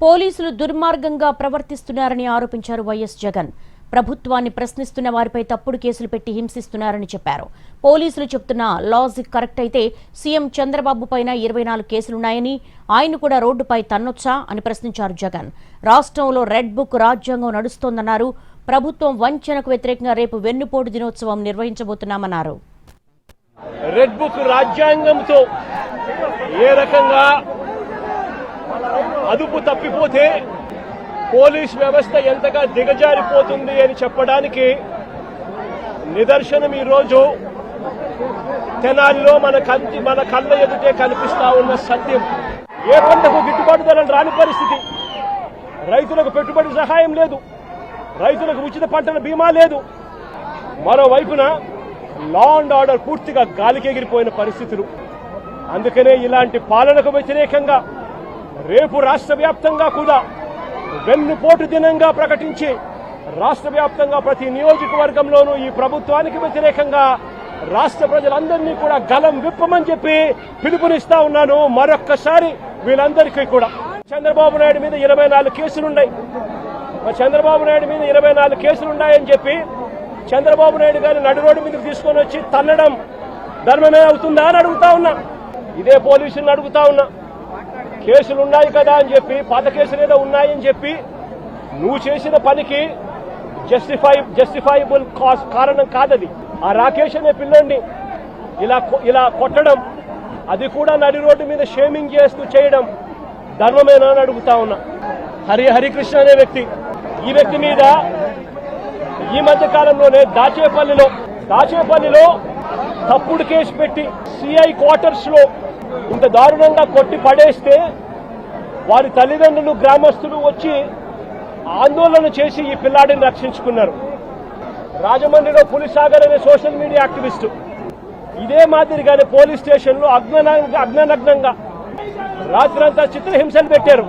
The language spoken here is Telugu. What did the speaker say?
పోలీసులు దుర్మార్గంగా ప్రవర్తిస్తున్నారని ఆరోపించారు వైఎస్ జగన్. ప్రభుత్వాన్ని ప్రశ్నిస్తున్న వారిపై తప్పుడు కేసులు పెట్టి హింసిస్తున్నారని చెప్పారు. పోలీసులు చెప్తున్న లాజిక్ కరెక్ట్ అయితే సీఎం చంద్రబాబు పైన 24 కేసులున్నాయని, ఆయన కూడా రోడ్డుపై తన్నొచ్చా అని ప్రశ్నించారు జగన్. రాష్ట్రంలో రెడ్ బుక్ రాజ్యాంగం నడుస్తోందన్నారు. ప్రభుత్వం వంచనకు వ్యతిరేకంగా రేపు వెన్నుపోటు దినోత్సవం నిర్వహించబోతున్నామన్నారు. రెడ్ బుక్ రాజ్యాంగంతో ఏ రకంగా అదుపు తప్పిపోతే పోలీస్ వ్యవస్థ ఎంతగా దిగజారిపోతుంది అని చెప్పడానికి నిదర్శనం ఈరోజు తెనాలిలో మన కళ్ళ ఎదుటే కనిపిస్తా ఉన్న సత్యం. ఏ పంటకు గిట్టుబాటు ధరలు రాని పరిస్థితి, రైతులకు పెట్టుబడి సహాయం లేదు, రైతులకు ఉచిత పంటల బీమా లేదు. మరోవైపున లా అండ్ ఆర్డర్ పూర్తిగా గాలికెగిరిపోయిన పరిస్థితులు. అందుకనే ఇలాంటి పాలనకు వ్యతిరేకంగా రేపు రాష్ట్ర వ్యాప్తంగా కూడా వెన్నుపోటు దినంగా ప్రకటించి రాష్ట్ర వ్యాప్తంగా ప్రతి నియోజకవర్గంలోనూ ఈ ప్రభుత్వానికి వ్యతిరేకంగా రాష్ట్ర ప్రజలందరినీ కూడా గలం విప్పమని చెప్పి పిలుపునిస్తా ఉన్నాను. మరొక్కసారి వీళ్ళందరికీ కూడా చంద్రబాబు నాయుడు మీద 24 కేసులున్నాయి. చంద్రబాబు నాయుడు మీద 24 కేసులున్నాయని చెప్పి చంద్రబాబు నాయుడు గారిని నడి రోడ్డు మీదకి తీసుకొని వచ్చి తన్నడం ధర్మమే అవుతుందా అని అడుగుతా ఉన్నా. ఇదే పోలీసులను అడుగుతా ఉన్నా. కేసులున్నాయి కదా అని చెప్పి, పాత కేసులు ఏదో ఉన్నాయని చెప్పి నువ్వు చేసిన పనికి జస్టిఫైబుల్ కారణం కాదది. ఆ రాకేష్ అనే పిల్లోడిని ఇలా కొట్టడం, అది కూడా నడి రోడ్డు మీద షేమింగ్ చేస్తూ చేయడం ధర్మమేనా అని అడుగుతా ఉన్నా. హరికృష్ణ అనే వ్యక్తి, ఈ వ్యక్తి మీద ఈ మధ్య కాలంలోనే దాచేపల్లిలో తప్పుడు కేసు పెట్టి సిఐ క్వార్టర్స్ లో ఇంత దారుణంగా కొట్టి పడేస్తే వారి తల్లిదండ్రులు గ్రామస్తులు వచ్చి ఆందోళన చేసి ఈ పిల్లాడిని రక్షించుకున్నారు. రాజమండ్రిలో పులిసాగర్ అనే సోషల్ మీడియా యాక్టివిస్టు ఇదే మాదిరిగానే పోలీస్ స్టేషన్లో అజ్ఞానగ్నంగా రాత్రంతా చిత్రహింసలు పెట్టారు.